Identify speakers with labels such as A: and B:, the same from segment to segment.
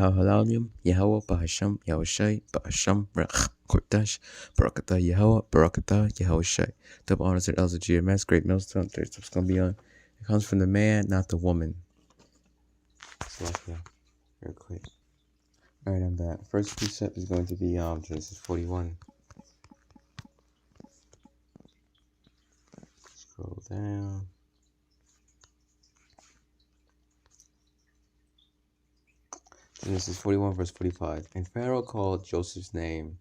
A: Halalmium, Yahweh Bahasham, Yahushai, Bahasham, Rach, Kordash, Barakatah Yahweh, Barakatah Yahushai. Double honors to Elza GMS, Great Millstone, there's what's going to be on. It comes from the man, not the woman. So, yeah, real quick. Alright, I'm back. First precept is going to be Genesis 41. Scroll down. Genesis 41, verse 45. And Pharaoh called Joseph's name.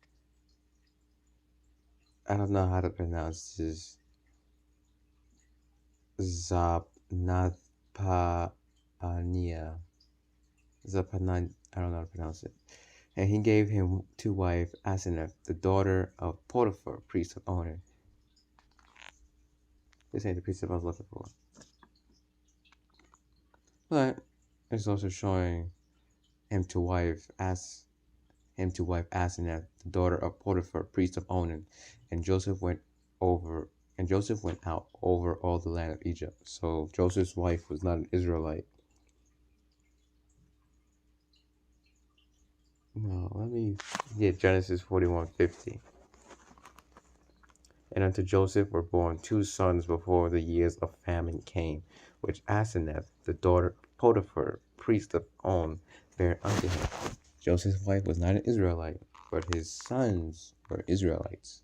A: I don't know how to pronounce this. Zapnathpania. Zapana, I don't know how to pronounce it. And he gave him to wife Asenath, the daughter of Potiphar, priest of On. This ain't the precept I was looking for. But it's also showing him to wife Asenath, the daughter of Potiphar, priest of Onan. And Joseph went out over all the land of Egypt. So Joseph's wife was not an Israelite. No, let me get Genesis 41:50. And unto Joseph were born 2 sons before the years of famine came, which Asenath, the daughter of Potiphar, priest of On, bare unto him. Joseph's wife was not an Israelite, but his sons were Israelites.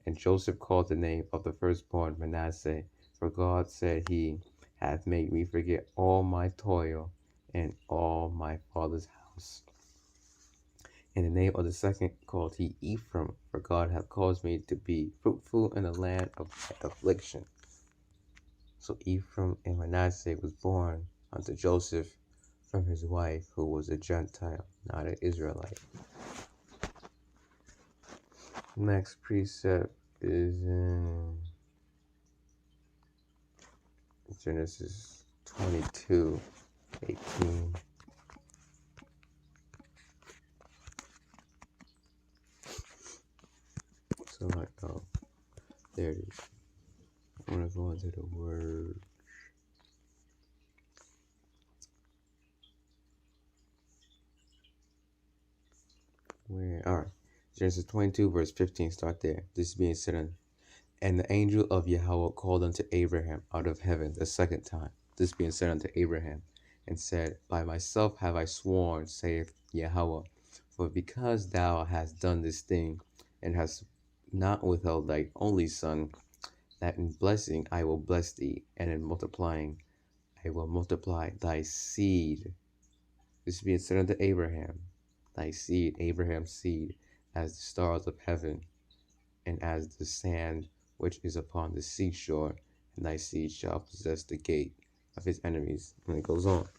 A: And Joseph called the name of the firstborn Manasseh, for God said, He hath made me forget all my toil and all my father's house. And the name of the second called he Ephraim, for God hath caused me to be fruitful in the land of affliction. So Ephraim and Manasseh was born unto Joseph from his wife, who was a Gentile, not an Israelite. Next precept is in Genesis 22:18. So like, oh, there it is. I'm going to go into the word. Alright. Genesis 22, verse 15. Start there. This is being said on. And the angel of Yahweh called unto Abraham out of heaven the second time. This being said unto Abraham, and said, By myself have I sworn, saith Yahweh, for because thou hast done this thing, and hast not withheld thy only son, that in blessing I will bless thee, and in multiplying I will multiply thy seed. This being said unto Abraham, thy seed, Abraham's seed, as the stars of heaven, and as the sand which is upon the seashore, and thy seed shall possess the gate of his enemies. And it goes on.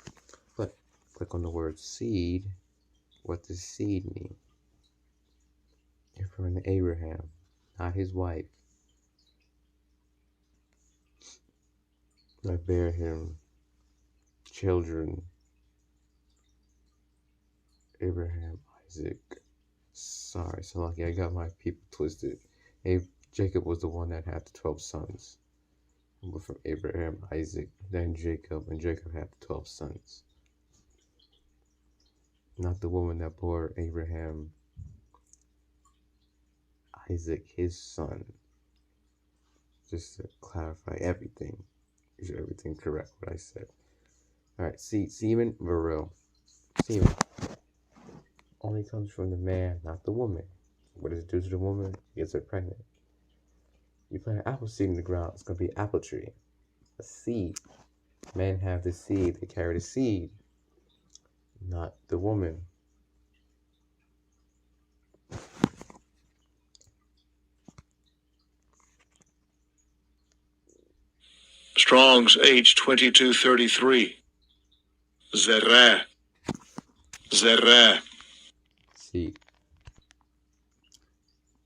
A: But click on the word seed. What does seed mean? Referring to Abraham, not his wife. I bear him children. Abraham, Isaac. Sorry, so lucky I got my people twisted. Jacob was the one that had the 12 sons. But from Abraham, Isaac, then Jacob, and Jacob had 12 sons. Not the woman that bore Abraham, Isaac, his son. Just to clarify everything. Is everything correct what I said? Alright, semen, virile. Semen only comes from the man, not the woman. What does it do to the woman? It gets her pregnant. You plant an apple seed in the ground, it's going to be an apple tree. A seed. Men have the seed, they carry the seed, not the woman.
B: Strong's H2233. Zerah.
A: Seed.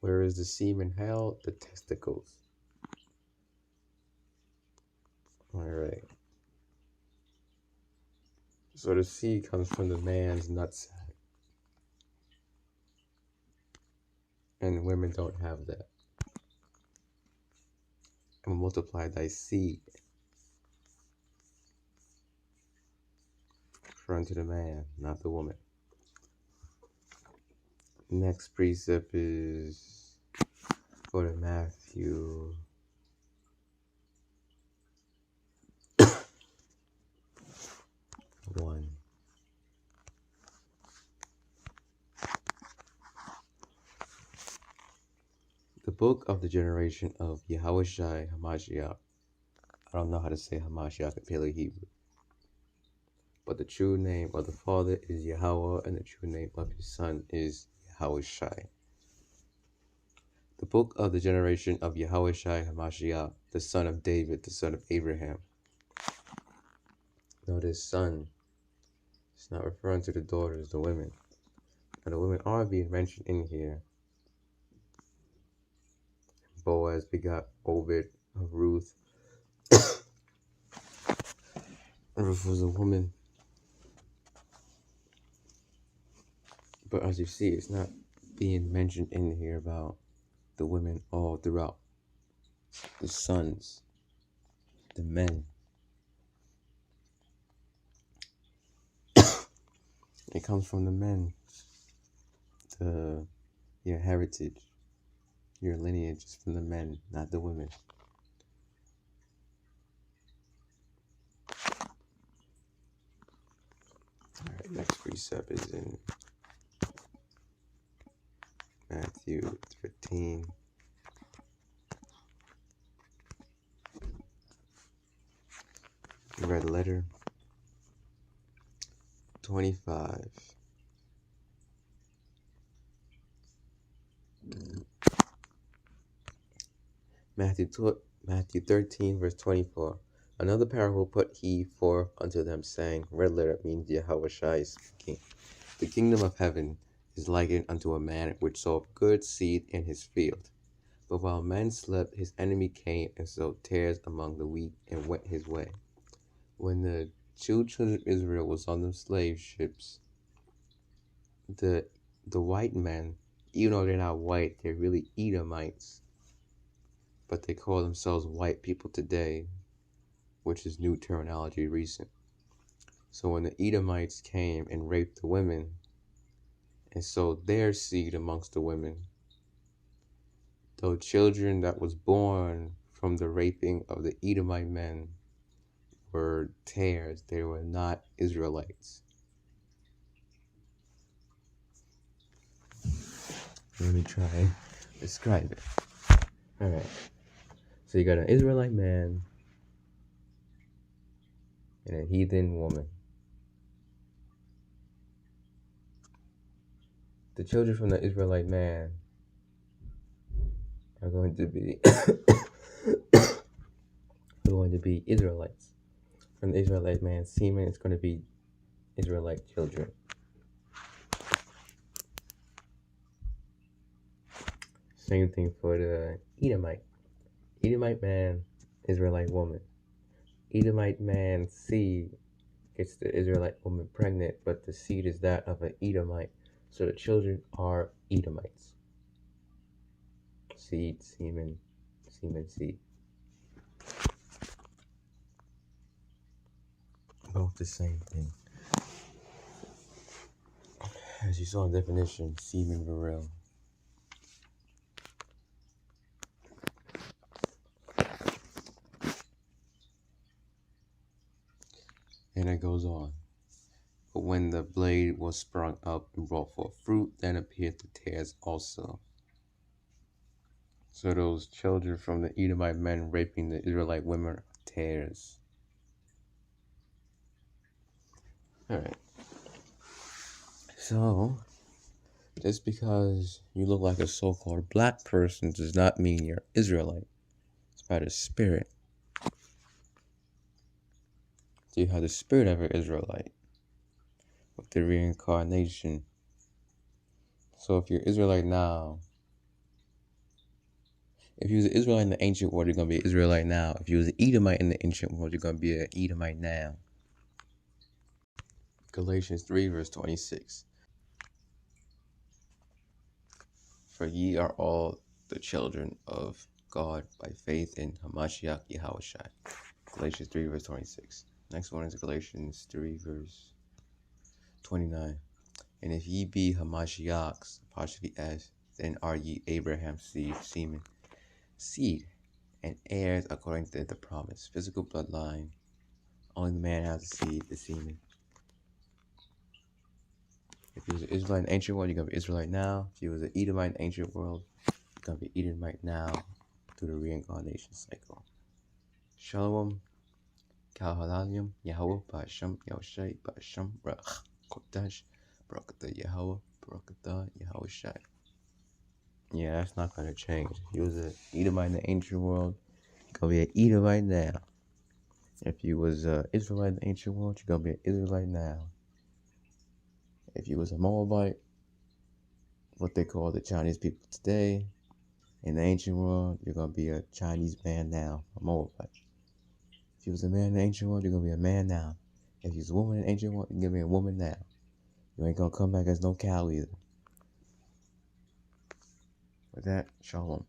A: Where is the semen held? The testicles. Alright. So the seed comes from the man's nutsack. And women don't have that. And multiply thy seed. Referring to the man, not the woman. Next precept is go to Matthew 1. The book of the generation of Yahushai Hamashiach. I don't know how to say Hamashiach in Paleo Hebrew. But the true name of the Father is Yahweh, and the true name of his Son is Yahushai. The book of the generation of Yahushai Hamashiach, the son of David, the son of Abraham. Notice son. It's not referring to the daughters, the women. Now the women are being mentioned in here. Boaz begot Obed of Ruth. Ruth was a woman. But as you see, it's not being mentioned in here about the women all throughout. The sons, the men. It comes from the men. Your heritage, your lineage is from the men, not the women. Alright, next precept is in Matthew 13. Red letter 25. Matthew 13, verse 24. Another parable put he forth unto them, saying, red letter means Yahushua is speaking. The kingdom of heaven is likened unto a man which sowed good seed in his field. But while men slept, his enemy came and sowed tares among the wheat and went his way. When the children of Israel was on the slave ships, the white men, even though they're not white, they're really Edomites. But they call themselves white people today, which is new terminology, recent. So when the Edomites came and raped the women and sowed their seed amongst the women, those children that was born from the raping of the Edomite men were tares. They were not Israelites. Let me try and describe it. Alright. So you got an Israelite man and a heathen woman. The children from the Israelite man are going to be Israelites. From the Israelite man's semen, it's going to be Israelite children. Same thing for the Edomite. Edomite man, Israelite woman. Edomite man's seed gets the Israelite woman pregnant, but the seed is that of an Edomite. So the children are Edomites. Seed, semen, seed. Both the same thing. As you saw in definition, semen virile. And it goes on. But when the blade was sprung up and brought forth fruit, then appeared the tares also. So those children from the Edomite men raping the Israelite women are tares. Alright. So, just because you look like a so-called black person does not mean you're Israelite. It's by the spirit. So you have the spirit of an Israelite with the reincarnation. So if you're Israelite now, if you was an Israelite in the ancient world, you're going to be an Israelite now. If you was an Edomite in the ancient world, you're going to be an Edomite now. Galatians 3 verse 26. For ye are all the children of God by faith in Hamashiach Yahushua. Galatians 3 verse 26. Next one is Galatians 3 verse 29. And if ye be Hamashiachs, partially S, then are ye Abraham's seed, and heirs according to the promise. Physical bloodline. Only the man has a seed, the semen. If he was an Israelite in the ancient world, you're going to be Israelite now. If he was an Edomite in the ancient world, you're going to be Edomite now through the reincarnation cycle. Shalom, Kal Halalim, Yahweh, Ba'asham, Yahushai, Ba'asham, Rach, Kodash, Barakatah Yahweh, Barakatah Yahushai. Yeah, that's not going to change. If he was an Edomite in the ancient world, you're going to be an Edomite now. If you was an Israelite in the ancient world, you're going to be an Israelite now. If you was a Moabite, what they call the Chinese people today, in the ancient world, you're going to be a Chinese man now, a Moabite. If you was a man in the ancient world, you're going to be a man now. If you was a woman in the ancient world, you're going to be a woman now. You ain't going to come back as no cow either. With that, shalom.